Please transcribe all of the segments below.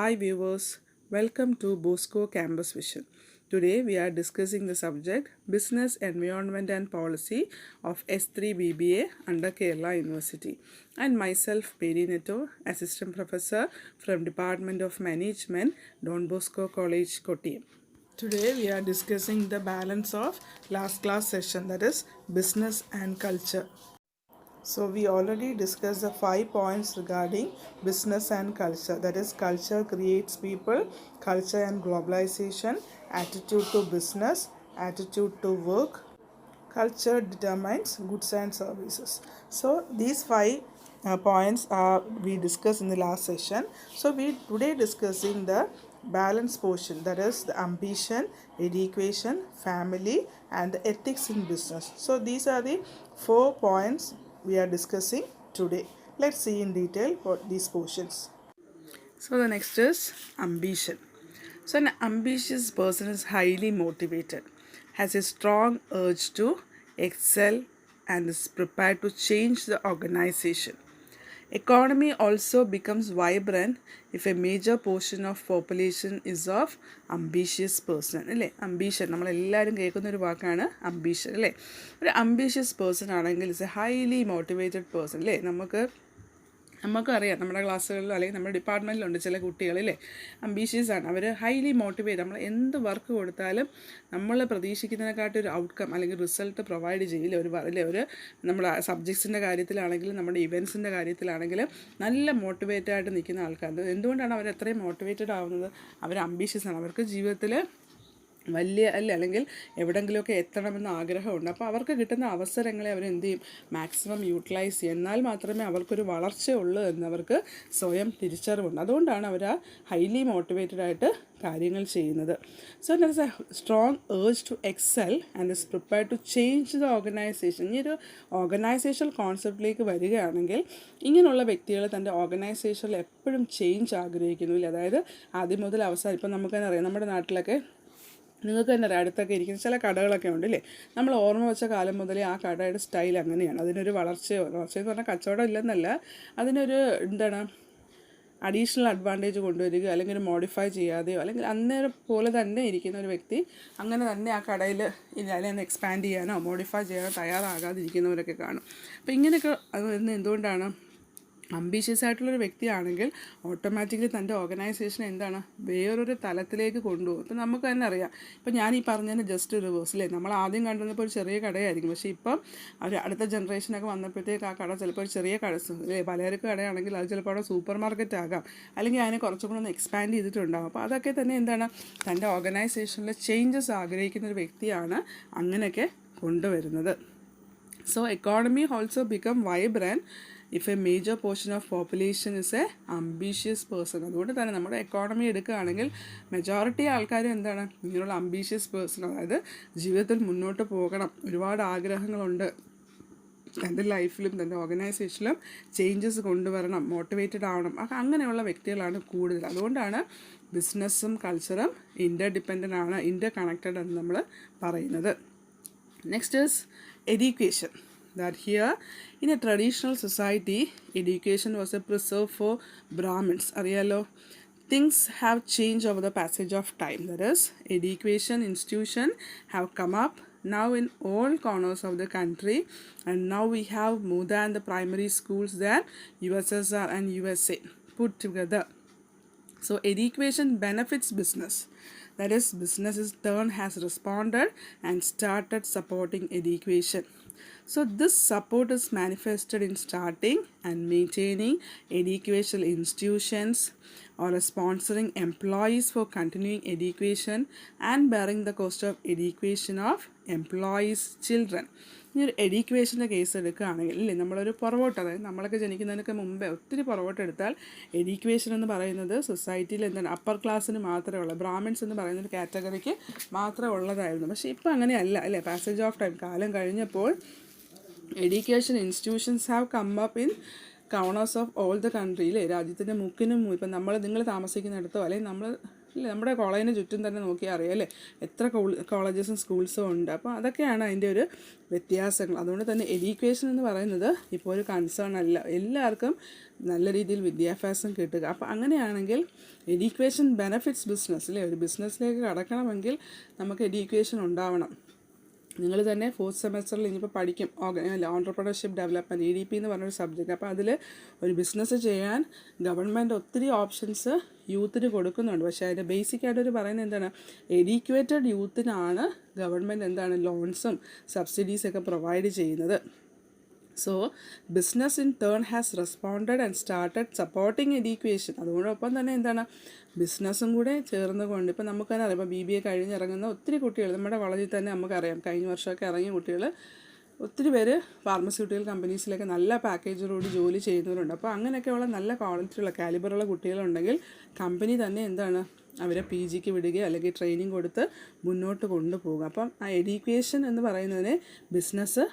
Hi viewers, welcome to Bosco Campus Vision. Today we are discussing the subject Business Environment and Policy of S3 BBA under Kerala University, and myself Peri Netto, Assistant Professor from Department of Management, Don Bosco College, Kottayam. Today we are discussing the balance of last class session, that is business and culture. So we already discussed the 5 points regarding business and culture. That is, culture creates people, culture and globalization, attitude to business, attitude to work, culture determines goods and services. So these 5 points are we discussed in the last session. So we today discussing the balance portion, that is the ambition, education, family and the ethics in business. So these are the 4 points we are discussing today. Let's see in detail what these portions. So the next is ambition. So an ambitious person is highly motivated, has a strong urge to excel and is prepared to change the organization. Economy also becomes vibrant if a major portion of population is of ambitious person. അല്ലേ, ambition നമ്മളെല്ലാവരും കേൾക്കുന്ന ഒരു വാക്കാണ് ambition അല്ലേ. ഒരു ambitious person ആണെങ്കിൽ it's A highly motivated person അല്ലേ. നമുക്കറിയാം നമ്മുടെ ക്ലാസ്സുകളിലോ അല്ലെങ്കിൽ നമ്മുടെ ഡിപ്പാർട്ട്മെൻറ്റിലുണ്ട് ചില കുട്ടികളില്ലേ അംബീഷ്യസ് ആണ്. അവർ ഹൈലി മോട്ടിവേറ്റ്, നമ്മൾ എന്ത് വർക്ക് കൊടുത്താലും നമ്മൾ പ്രതീക്ഷിക്കുന്നതിനെക്കാട്ടി ഒരു ഔട്ട്കം അല്ലെങ്കിൽ റിസൾട്ട് പ്രൊവൈഡ് ചെയ്യില്ല. ഒരു നമ്മുടെ സബ്ജക്ട്സിൻ്റെ കാര്യത്തിലാണെങ്കിലും നമ്മുടെ ഇവൻസിൻ്റെ കാര്യത്തിലാണെങ്കിലും നല്ല മോട്ടിവേറ്റഡ് ആയിട്ട് നിൽക്കുന്ന ആൾക്കാർ. എന്തുകൊണ്ടാണ് അവർ അത്രയും മോട്ടിവേറ്റഡ് ആവുന്നത്? അവർ അംബീഷ്യസ് ആണ്. അവർക്ക് ജീവിതത്തിൽ വലിയ അല്ലെങ്കിൽ എവിടെയെങ്കിലുമൊക്കെ എത്തണമെന്ന് ആഗ്രഹമുണ്ട്. അപ്പോൾ അവർക്ക് കിട്ടുന്ന അവസരങ്ങളെ അവർ എന്ത് ചെയ്യും, മാക്സിമം യൂട്ടിലൈസ് ചെയ്യും. എന്നാൽ മാത്രമേ അവർക്കൊരു വളർച്ചയുള്ളൂ എന്നവർക്ക് സ്വയം തിരിച്ചറിവുണ്ട്. അതുകൊണ്ടാണ് അവർ ആ ഹൈലി മോട്ടിവേറ്റഡ് ആയിട്ട് കാര്യങ്ങൾ ചെയ്യുന്നത്. So there is a strong urge to excel and is prepared to change the organisation. ഈ ഒരു ഓർഗനൈസേഷണൽ കോൺസെപ്റ്റിലേക്ക് വരികയാണെങ്കിൽ ഇങ്ങനെയുള്ള വ്യക്തികൾ തൻ്റെ ഓർഗനൈസേഷനിൽ എപ്പോഴും ചേഞ്ച് ആഗ്രഹിക്കുന്നില്ല. അതായത് ആദ്യം മുതൽ അവസാനം, ഇപ്പം നമുക്ക് തന്നെ അറിയാം, നമ്മുടെ നാട്ടിലൊക്കെ നിങ്ങൾക്ക് തന്നെ അറിയാം, അടുത്തൊക്കെ ഇരിക്കുന്ന ചില കടകളൊക്കെ ഉണ്ടല്ലേ. നമ്മൾ ഓർമ്മ വെച്ച കാലം മുതലേ ആ കടയുടെ സ്റ്റൈൽ അങ്ങനെയാണ്. അതിനൊരു വളർച്ചയെന്ന് പറഞ്ഞാൽ കച്ചവടം ഇല്ലെന്നല്ല, അതിനൊരു എന്താണ് അഡീഷണൽ അഡ്വാൻറ്റേജ് കൊണ്ടുവരിക അല്ലെങ്കിൽ ഒരു മോഡിഫൈ ചെയ്യാതെയോ അല്ലെങ്കിൽ അന്നേരം പോലെ തന്നെ ഇരിക്കുന്ന ഒരു വ്യക്തി അങ്ങനെ തന്നെ ആ കടയിൽ അല്ലെങ്കിൽ എക്സ്പാൻഡ് ചെയ്യാനോ മോഡിഫൈ ചെയ്യാനോ തയ്യാറാകാതിരിക്കുന്നവരൊക്കെ കാണും. അപ്പോൾ ഇങ്ങനെയൊക്കെ എന്തുകൊണ്ടാണ്? അംബീഷ്യസ് ആയിട്ടുള്ളൊരു വ്യക്തിയാണെങ്കിൽ ഓട്ടോമാറ്റിക്കലി തൻ്റെ ഓർഗനൈസേഷൻ എന്താണ് വേറൊരു തലത്തിലേക്ക് കൊണ്ടുപോകും. ഇപ്പം നമുക്ക് തന്നെ അറിയാം, ഇപ്പം ഞാൻ ഈ പറഞ്ഞതിന് ജസ്റ്റ് റിവേഴ്സ് അല്ലേ. നമ്മൾ ആദ്യം കണ്ടുവന്നപ്പോൾ ഒരു ചെറിയ കടയായിരിക്കും, പക്ഷേ ഇപ്പം അവർ അടുത്ത ജനറേഷനൊക്കെ വന്നപ്പോഴത്തേക്ക് ആ കട ചിലപ്പോൾ ഒരു ചെറിയ കട അല്ലേ, പലചരക്ക് കടയാണെങ്കിൽ അത് ചിലപ്പോൾ അവിടെ സൂപ്പർ മാർക്കറ്റ് ആകാം, അല്ലെങ്കിൽ അതിനെ കുറച്ചും കൂടെ ഒന്ന് എക്സ്പാൻഡ് ചെയ്തിട്ടുണ്ടാകും. അപ്പോൾ അതൊക്കെ തന്നെ എന്താണ്, തൻ്റെ ഓർഗനൈസേഷനിൽ ചേഞ്ചസ് ആഗ്രഹിക്കുന്ന ഒരു വ്യക്തിയാണ് അങ്ങനെയൊക്കെ കൊണ്ടുവരുന്നത്. So economy also become vibrant if A major portion of population is A ambitious person. അതുകൊണ്ട് തന്നെ നമ്മുടെ എക്കോണമി എടുക്കുകയാണെങ്കിൽ മെജോറിറ്റി ആൾക്കാരും എന്താണ് ഇങ്ങനെയുള്ള അംബീഷ്യസ് പേഴ്സൺ, അതായത് ജീവിതത്തിൽ മുന്നോട്ട് പോകണം, ഒരുപാട് ആഗ്രഹങ്ങളുണ്ട്, തൻ്റെ ലൈഫിലും തൻ്റെ ഓർഗനൈസേഷനിലും ചേഞ്ചസ് കൊണ്ടുവരണം, മോട്ടിവേറ്റഡ് ആവണം, അങ്ങനെയുള്ള വ്യക്തികളാണ് കൂടുതൽ. അതുകൊണ്ടാണ് ബിസിനസ്സും കൾച്ചറും ഇൻ്റർ ഡിപ്പെൻഡൻ്റ് ആണ്, ഇൻ്റർ കണക്റ്റഡ് എന്ന് നമ്മൾ പറയുന്നത്. Next is education. That here in a traditional society education was a preserve for Brahmins. അറിയാലോ, things have changed over the passage of time. That is, education institution have come up now in all corners of the country, and now we have more than the primary schools than USSR and USA put together. So education benefits business. That is, business's turn has responded and started supporting education. So this support is manifested in starting and maintaining educational institutions or sponsoring employees for continuing education and bearing the cost of education of employees' children. ഇനി ഒരു എഡ്യൂക്കേഷൻ്റെ case എടുക്കുകയാണെങ്കിൽ ഇല്ലേ, നമ്മളൊരു പുറകോട്ട്, അതായത് നമ്മളൊക്കെ ജനിക്കുന്നതിനൊക്കെ മുമ്പേ ഒത്തിരി പുറകോട്ട് എടുത്താൽ എഡ്യൂക്കേഷൻ എന്ന് പറയുന്നത് സൊസൈറ്റിയിൽ എന്താണ് അപ്പർ ക്ലാസ്സിന് മാത്രമേ ഉള്ളൂ, ബ്രാഹ്മിൻസ് എന്ന് പറയുന്ന ഒരു കാറ്റഗറിക്ക് മാത്രമേ ഉള്ളതായിരുന്നു. പക്ഷേ ഇപ്പം അങ്ങനെയല്ല അല്ലേ. പാസേജ് ഓഫ് ടൈം, കാലം കഴിഞ്ഞപ്പോൾ education institutions have come up in corners of all the country അല്ലേ. രാജ്യത്തിൻ്റെ മുക്കിനും ഇപ്പം നിങ്ങൾ താമസിക്കുന്നിടത്തോ അല്ലെങ്കിൽ നമ്മൾ അല്ലേ? നമ്മുടെ കോളേജിന് ചുറ്റും തന്നെ നോക്കിയാൽ അറിയാം അല്ലേ, എത്ര കോളേജസും സ്കൂൾസും ഉണ്ട്. അപ്പോൾ അതൊക്കെയാണ് അതിൻ്റെ ഒരു വ്യത്യാസങ്ങൾ. അതുകൊണ്ട് തന്നെ എഡ്യൂക്കേഷൻ എന്ന് പറയുന്നത് ഇപ്പോൾ ഒരു കൺസേൺ അല്ല, എല്ലാവർക്കും നല്ല രീതിയിൽ വിദ്യാഭ്യാസം കിട്ടുക. അപ്പോൾ അങ്ങനെയാണെങ്കിൽ എഡ്യൂക്കേഷൻ ബെനഫിറ്റ്സ് ബിസിനസ് അല്ലേ? ഒരു ബിസിനസ്സിലേക്ക് കടക്കണമെങ്കിൽ നമുക്ക് എഡ്യൂക്കേഷൻ ഉണ്ടാവണം. നിങ്ങൾ തന്നെ 4th സെമസ്റ്ററിൽ ഇനിയിപ്പോൾ പഠിക്കും ഓൺട്രപ്രണർഷിപ്പ് ഡെവലപ്മെൻറ്റ് EDP എന്ന് പറഞ്ഞൊരു സബ്ജക്റ്റ്. അപ്പോൾ അതിൽ ഒരു ബിസിനസ് ചെയ്യാൻ ഗവൺമെൻറ് ഒത്തിരി ഓപ്ഷൻസ് യൂത്തിന് കൊടുക്കുന്നുണ്ട്. പക്ഷേ അതിൻ്റെ ബേസിക്കായിട്ടൊരു പറയുന്നത് എന്താണ്, എഡ്യൂക്കേറ്റഡ് യൂത്തിനാണ് ഗവൺമെൻറ് എന്താണ് ലോൺസും സബ്സിഡീസൊക്കെ പ്രൊവൈഡ് ചെയ്യുന്നത്. So business in turn has responded and started supporting education. അതോടൊപ്പം തന്നെ എന്താണ്, ബിസിനസ്സും കൂടെ ചേർന്നുകൊണ്ട് ഇപ്പോൾ നമുക്ക് തന്നെ അറിയാം, ഇപ്പോൾ BBA കഴിഞ്ഞിറങ്ങുന്ന ഒത്തിരി കുട്ടികൾ നമ്മുടെ കോളേജിൽ തന്നെ നമുക്കറിയാം, കഴിഞ്ഞ വർഷമൊക്കെ ഇറങ്ങിയ കുട്ടികൾ ഒത്തിരി പേര് ഫാർമസ്യൂട്ടിക്കൽ കമ്പനീസിലൊക്കെ നല്ല പാക്കേജോടുകൂടി ജോലി ചെയ്യുന്നവരുണ്ട്. അപ്പോൾ അങ്ങനെയൊക്കെയുള്ള നല്ല ക്വാളിറ്റിയുള്ള കാലിബറുള്ള കുട്ടികളുണ്ടെങ്കിൽ കമ്പനി തന്നെ എന്താണ് അവരെ PGക്ക് വിടുകയോ അല്ലെങ്കിൽ ട്രെയിനിങ് കൊടുത്ത് മുന്നോട്ട് കൊണ്ടുപോകുക. അപ്പം ആ എഡ്യൂക്കേഷൻ എന്ന് പറയുന്നതിനെ ബിസിനസ്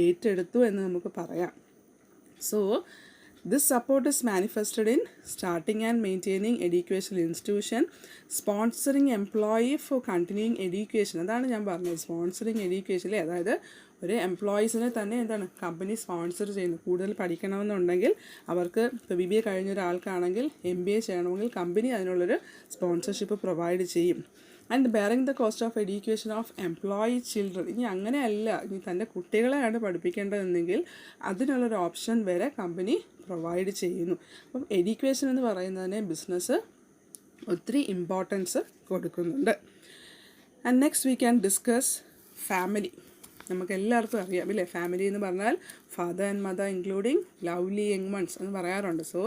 ഏറ്റെടുത്തു എന്ന് നമുക്ക് പറയാം. So this support is manifested in starting and maintaining educational institution, sponsoring employee for continuing education. അതാണ് ഞാൻ പറഞ്ഞത്, സ്പോൺസറിങ് എഡ്യൂക്കേഷനിൽ. അതായത് ഒരു എംപ്ലോയീസിനെ തന്നെ എന്താണ് കമ്പനി സ്പോൺസർ ചെയ്യുന്നു. കൂടുതൽ പഠിക്കണമെന്നുണ്ടെങ്കിൽ അവർക്ക് ഇപ്പോൾ BBA കഴിഞ്ഞ ഒരാൾക്കാണെങ്കിൽ MBA ചെയ്യണമെങ്കിൽ കമ്പനി അതിനുള്ളൊരു സ്പോൺസർഷിപ്പ് പ്രൊവൈഡ് ചെയ്യും. And bearing the cost of education of employee children. ഇനി അങ്ങനെയല്ല, ഇനി തൻ്റെ കുട്ടികളെയാണ് പഠിപ്പിക്കേണ്ടതെങ്കിൽ അതിനുള്ളൊരു ഓപ്ഷൻ വരെ കമ്പനി പ്രൊവൈഡ് ചെയ്യുന്നു. അപ്പം എഡ്യൂക്കേഷൻ എന്ന് പറയുന്നതിനെ ബിസിനസ് ഒത്തിരി ഇമ്പോർട്ടൻസ് കൊടുക്കുന്നുണ്ട്. And next we can discuss family. നമുക്ക് എല്ലാവർക്കും അറിയാം ഇല്ലേ, ഫാമിലി എന്ന് പറഞ്ഞാൽ father and mother including lovely young ones എന്ന് പറയാറുണ്ട്. So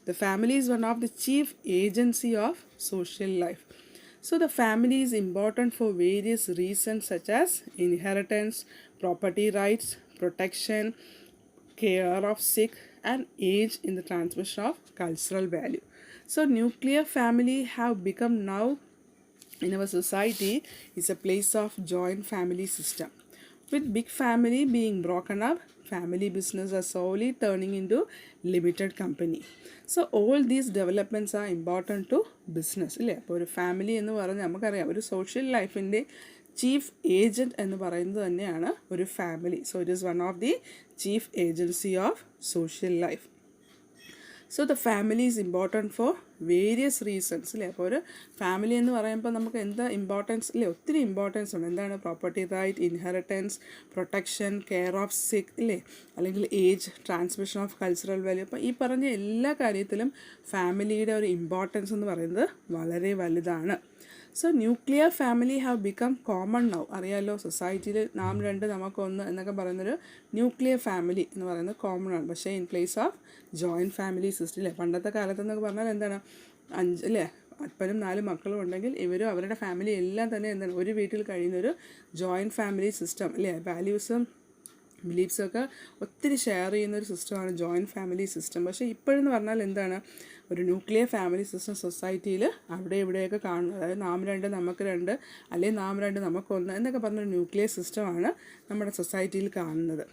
the family is one of the chief agency of social life. So the family is important for various reasons such as inheritance, property rights, protection, care of sick, and age in the transmission of cultural value. So nuclear family have become now in our society is a place of joint family system. With big family being broken up, family business are slowly turning into limited company. So all these developments are important to business ഇല്ലേ? അപ്പോൾ ഒരു family എന്ന് പറഞ്ഞാൽ നമുക്കറിയാം ഒരു social ലൈഫിൻ്റെ chief agent എന്ന് പറയുന്നത് തന്നെയാണ് ഒരു family. So it is one of the chief agency of social life. So the family is important for various reasons ഇല്ലേ? അപ്പോൾ ഒരു ഫാമിലി എന്ന് പറയുമ്പോൾ നമുക്ക് എന്താ ഇമ്പോർട്ടൻസ് ഇല്ലേ? ഒത്തിരി ഇമ്പോർട്ടൻസ് ഉണ്ട്. എന്താണ് property right, inheritance, protection, care of sick ഇല്ലേ, അല്ലെങ്കിൽ age, transmission of cultural value. അപ്പോൾ ഈ പറഞ്ഞ എല്ലാ കാര്യത്തിലും ഫാമിലിയുടെ ഒരു ഇമ്പോർട്ടൻസ് എന്ന് പറയുന്നത് വളരെ വലുതാണ്. So nuclear family have become common now. അറിയാമല്ലോ, സൊസൈറ്റിയിൽ നാം രണ്ട് നമുക്കൊന്ന് എന്നൊക്കെ പറയുന്നൊരു ന്യൂക്ലിയർ ഫാമിലി എന്ന് പറയുന്നത് കോമൺ ആണ്. പക്ഷേ in place of joint family system ഇല്ലേ, പണ്ടത്തെ കാലത്തെന്നൊക്കെ പറഞ്ഞാൽ എന്താണ്, 5 അല്ലേ, അപ്പനും 4 മക്കളും ഉണ്ടെങ്കിൽ ഇവരും അവരുടെ ഫാമിലി എല്ലാം തന്നെ എന്താണ് ഒരു വീട്ടിൽ കഴിയുന്നൊരു ജോയിൻറ്റ് ഫാമിലി സിസ്റ്റം അല്ലേ. വാല്യൂസും ബിലീഫ്സൊക്കെ ഒത്തിരി ഷെയർ ചെയ്യുന്നൊരു സിസ്റ്റമാണ് ജോയിൻറ്റ് ഫാമിലി സിസ്റ്റം. പക്ഷേ ഇപ്പോഴെന്ന് പറഞ്ഞാൽ എന്താണ്, ഒരു ന്യൂക്ലിയർ ഫാമിലി സിസ്റ്റം സൊസൈറ്റിയിൽ അവിടെ ഇവിടെയൊക്കെ കാണുന്നത്. അതായത് നാം 2 നമുക്ക് 2 അല്ലെങ്കിൽ നാം 2 നമുക്ക് 1 എന്നൊക്കെ പറഞ്ഞൊരു ന്യൂക്ലിയർ സിസ്റ്റമാണ് നമ്മുടെ സൊസൈറ്റിയിൽ കാണുന്നത്.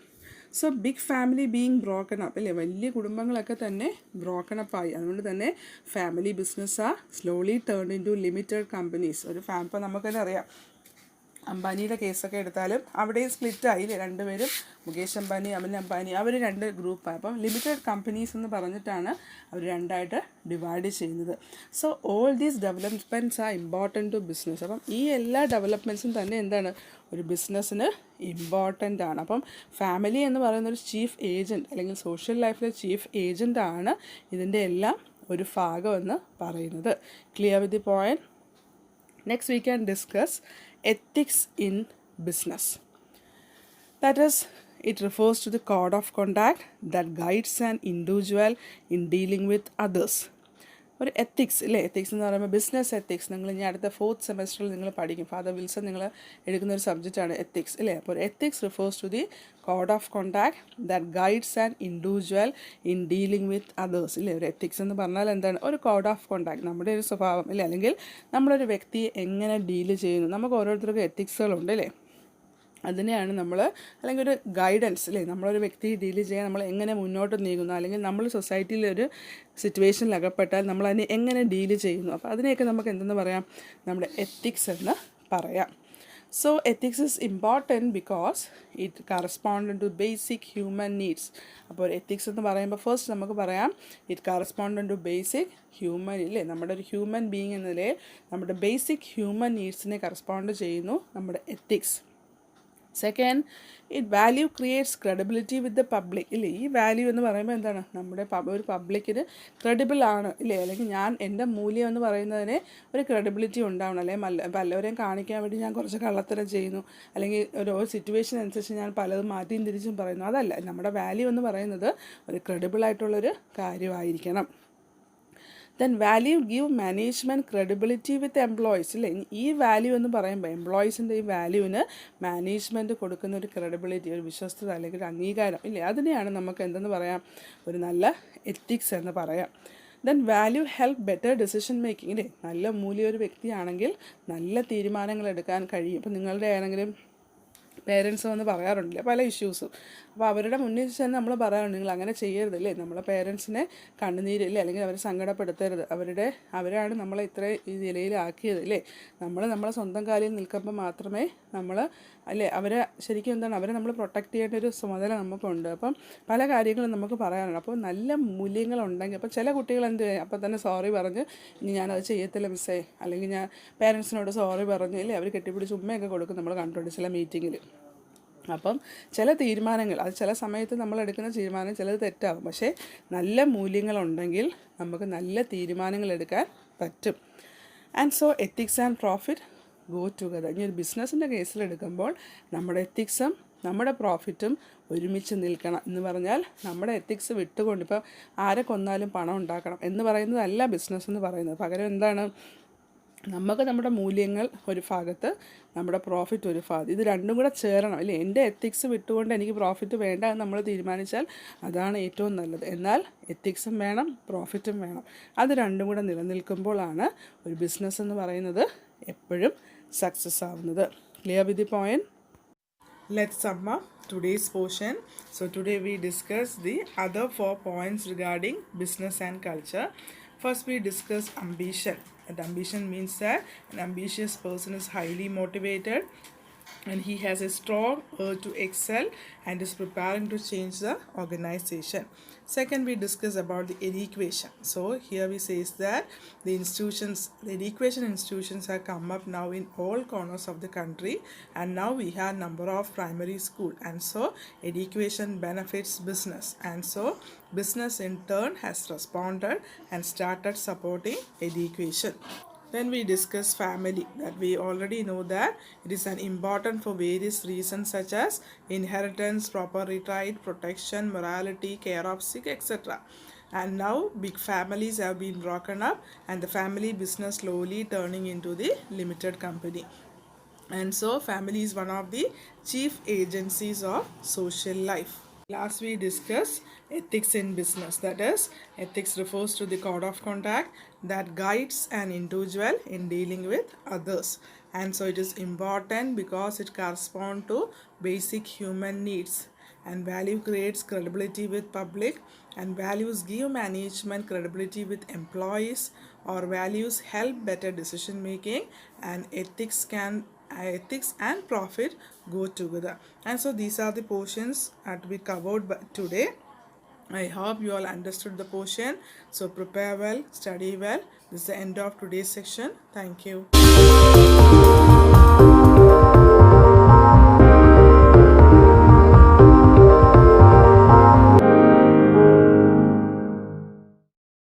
So big family being broken up അല്ലേ, വലിയ കുടുംബങ്ങളൊക്കെ തന്നെ ബ്രോക്കൺ അപ്പായി. അതുകൊണ്ട് തന്നെ family business uh slowly turn in to limited companies. ഒരു ഇപ്പോൾ നമുക്ക് തന്നെ അറിയാം, അംബാനിയുടെ കേസൊക്കെ എടുത്താലും അവിടെയും സ്പ്ലിറ്റ് ആയില്ലേ, 2 പേരും, മുകേഷ് അംബാനി, അനിൽ അംബാനി, അവർ 2 ഗ്രൂപ്പാണ്. അപ്പം ലിമിറ്റഡ് കമ്പനീസ് എന്ന് പറഞ്ഞിട്ടാണ് അവർ 2ആയിട്ട് ഡിവൈഡ് ചെയ്യുന്നത്. So all these developments are important to business. അപ്പം ഈ എല്ലാ ഡെവലപ്മെൻറ്റ്സും തന്നെ എന്താണ് ഒരു ബിസിനസ്സിന് ഇമ്പോർട്ടൻ്റ് ആണ്. അപ്പം ഫാമിലി എന്ന് പറയുന്ന ഒരു ചീഫ് ഏജൻറ്റ് അല്ലെങ്കിൽ സോഷ്യൽ ലൈഫിലെ ചീഫ് ഏജൻ്റാണ് ഇതിൻ്റെ എല്ലാം ഒരു ഭാഗമെന്ന് പറയുന്നത്. Clear with the point? Next we can discuss ethics in business. That is, it refers to the code of conduct that guides an individual in dealing with others. ഒരു ethics ഇല്ലേ, ethics എന്ന് പറയുമ്പോൾ business ethics നിങ്ങൾ ഇനി അടുത്ത 4th സെമസ്റ്ററിൽ നിങ്ങൾ പഠിക്കും. ഫാദർ വിൽസൺ നിങ്ങൾ എടുക്കുന്ന ഒരു സബ്ജക്റ്റാണ് എത്തിക്സ് ഇല്ലേ. അപ്പോൾ ethics refers to the code of conduct that guides an individual in dealing with others ഇല്ലേ. ഒരു എത്തിക്സ് എന്ന് പറഞ്ഞാൽ എന്താണ്, ഒരു കോഡ് ഓഫ് കോണ്ടാക്ട്, നമ്മുടെ ഒരു സ്വഭാവം ഇല്ലേ, അല്ലെങ്കിൽ നമ്മളൊരു വ്യക്തിയെ എങ്ങനെ ഡീല് ചെയ്യുന്നു. നമുക്ക് ഓരോരുത്തർക്കും എത്തിക്സുകളുണ്ട് അല്ലേ. അതിനെയാണ് നമ്മൾ അല്ലെങ്കിൽ ഒരു ഗൈഡൻസ് അല്ലേ, നമ്മളൊരു വ്യക്തിയെ ഡീൽ ചെയ്യാൻ നമ്മൾ എങ്ങനെ മുന്നോട്ട് നീങ്ങുന്നു, അല്ലെങ്കിൽ നമ്മൾ സൊസൈറ്റിയിലൊരു സിറ്റുവേഷനിൽ അകപ്പെട്ടാൽ നമ്മൾ അതിനെ എങ്ങനെ ഡീൽ ചെയ്യുന്നു, അപ്പോൾ അതിനെയൊക്കെ നമുക്ക് എന്തെന്ന് പറയാം, നമ്മുടെ എത്തിക്സ് എന്ന് പറയാം. So ethics is important because it corresponds to basic human needs. അപ്പോൾ എത്തിക്സ് എന്ന് പറയുമ്പോൾ ഫസ്റ്റ് നമുക്ക് പറയാം it correspond to basic human ഇല്ലേ, നമ്മുടെ ഒരു ഹ്യൂമൻ ബീയിങ് എന്ന നിലയിൽ നമ്മുടെ ബേസിക് ഹ്യൂമൻ നീഡ്സിനെ കറസ്പോണ്ട് ചെയ്യുന്നു നമ്മുടെ ethics. Second, it value creates credibility with the public ഇല്ലേ. ഈ വാല്യൂ എന്ന് പറയുമ്പോൾ എന്താണ്, നമ്മുടെ ഒരു പബ്ലിക്കിന് ക്രെഡിബിൾ ആണ് ഇല്ലേ, അല്ലെങ്കിൽ എൻ്റെ മൂല്യം എന്ന് പറയുന്നതിന് ഒരു ക്രെഡിബിലിറ്റി ഉണ്ടാവണം. അല്ലെങ്കിൽ പലവരെയും കാണിക്കാൻ വേണ്ടി ഞാൻ കുറച്ച് കള്ളത്തരം ചെയ്യുന്നു, അല്ലെങ്കിൽ ഒരു സിറ്റുവേഷൻ അനുസരിച്ച് ഞാൻ പലതും മാറ്റിയും തിരിച്ചും പറയുന്നു, അതല്ല. നമ്മുടെ വാല്യൂ എന്ന് പറയുന്നത് ഒരു ക്രെഡിബിളായിട്ടുള്ളൊരു കാര്യമായിരിക്കണം. Then value give management credibility with employees ഇല്ലേ. ഈ വാല്യൂ എന്ന് പറയുമ്പോൾ എംപ്ലോയീസിൻ്റെ ഈ വാല്യൂവിന് മാനേജ്മെൻറ്റ് കൊടുക്കുന്ന ഒരു ക്രെഡിബിലിറ്റി, ഒരു വിശ്വസ്തത അല്ലെങ്കിൽ ഒരു അംഗീകാരം ഇല്ലേ, അതിനെയാണ് നമുക്ക് എന്തെന്ന് പറയാം, ഒരു നല്ല എത്തിക്സ് എന്ന് പറയാം. Then value help better decision making ഇല്ലേ. നല്ല മൂല്യം ഒരു വ്യക്തിയാണെങ്കിൽ നല്ല തീരുമാനങ്ങൾ എടുക്കാൻ കഴിയും. ഇപ്പം നിങ്ങളുടെ ആണെങ്കിലും പേരൻസ് വന്ന് പറയാറുണ്ടല്ലേ പല ഇഷ്യൂസും, അപ്പോൾ അവരുടെ മുന്നിൽ ചെന്ന് നമ്മൾ പറയാറുണ്ട് നിങ്ങൾ അങ്ങനെ ചെയ്യരുതല്ലേ, നമ്മളെ പേരൻസിനെ കണ്ണുനീരില്ലേ അല്ലെങ്കിൽ അവരെ സങ്കടപ്പെടുത്തരുത്, അവരാണ് നമ്മളെ ഇത്ര ഈ നിലയിലാക്കിയത് അല്ലേ. നമ്മളെ സ്വന്തം കാലിൽ നിൽക്കുമ്പോൾ മാത്രമേ നമ്മൾ അല്ലേ അവരെ ശരിക്കും എന്താണ് അവരെ നമ്മൾ പ്രൊട്ടക്റ്റ് ചെയ്യേണ്ട ഒരു ചുമതല നമുക്കുണ്ട്. അപ്പം പല കാര്യങ്ങളും നമുക്ക് പറയാനുണ്ട്. അപ്പോൾ നല്ല മൂല്യങ്ങളുണ്ടെങ്കിൽ അപ്പോൾ ചില കുട്ടികൾ എന്ത് ചെയ്യും, അപ്പോൾ തന്നെ സോറി പറഞ്ഞ് ഇനി ഞാനത് ചെയ്യത്തില്ല മിസ്സേ, അല്ലെങ്കിൽ ഞാൻ പേരൻസിനോട് സോറി പറഞ്ഞ് അല്ലേ അവർ കെട്ടിപ്പിടിച്ച് ഉമ്മയൊക്കെ കൊടുക്കും നമ്മൾ കണ്ടിട്ടുണ്ട് ചില മീറ്റിങ്ങിൽ. അപ്പം ചില തീരുമാനങ്ങൾ അത് ചില സമയത്ത് നമ്മൾ എടുക്കുന്ന തീരുമാനം ചിലത് തെറ്റാകും, പക്ഷേ നല്ല മൂല്യങ്ങളുണ്ടെങ്കിൽ നമുക്ക് നല്ല തീരുമാനങ്ങൾ എടുക്കാൻ പറ്റും. And so ethics and profit go together. ഇനി ഒരു ബിസിനസ്സിൻ്റെ കേസിലെടുക്കുമ്പോൾ നമ്മുടെ എത്തിക്സും നമ്മുടെ പ്രോഫിറ്റും ഒരുമിച്ച് നിൽക്കണം എന്ന് പറഞ്ഞാൽ നമ്മുടെ എത്തിക്സ് വിട്ടുകൊണ്ട് ഇപ്പോൾ ആരെ കൊന്നാലും പണം ഉണ്ടാക്കണം എന്ന് പറയുന്നതല്ല ബിസിനസ് എന്ന് പറയുന്നത്. പകരം എന്താണ്, നമുക്ക് നമ്മുടെ മൂല്യങ്ങൾ ഒരു ഭാഗത്ത്, നമ്മുടെ പ്രോഫിറ്റ് ഒരു ഭാഗത്ത്, ഇത് രണ്ടും കൂടെ ചേരണം അല്ലേ. എൻ്റെ എത്തിക്സ് വിട്ടുകൊണ്ട് എനിക്ക് പ്രോഫിറ്റ് വേണ്ട എന്ന് നമ്മൾ തീരുമാനിച്ചാൽ അതാണ് ഏറ്റവും നല്ലത്. എന്നാൽ എത്തിക്സും വേണം പ്രോഫിറ്റും വേണം, അത് രണ്ടും കൂടെ നിലനിൽക്കുമ്പോഴാണ് ഒരു ബിസിനസ് എന്ന് പറയുന്നത് എപ്പോഴും സക്സസ് ആവുന്നത്. Clear with the point? Let's sum up today's portion. So today we discuss the other 4 points regarding business and culture. First we discuss ambition. And ambition means that an ambitious person is highly motivated and he has a strong urge to excel and is preparing to change the organization. Second, we discuss about the education. So here we says that the education institutions have come up now in all corners of the country, and now we have number of primary school, and so education benefits business, and so business in turn has responded and started supporting education. Then we discuss family, that we already know that it is an important for various reasons such as inheritance, property right, protection, morality, care of sick, etc. And now big families have been broken up and the family business slowly turning into the limited company. And so family is one of the chief agencies of social life. Last we discuss ethics in business, that is ethics refers to the code of conduct that guides an individual in dealing with others, and so it is important because it corresponds to basic human needs, and value creates credibility with public, and values give management credibility with employees, or values help better decision making, and ethics and profit go together. And so these are the portions that we covered today. I hope you all understood the portion. So prepare well, study well. This is the end of today's section. Thank you.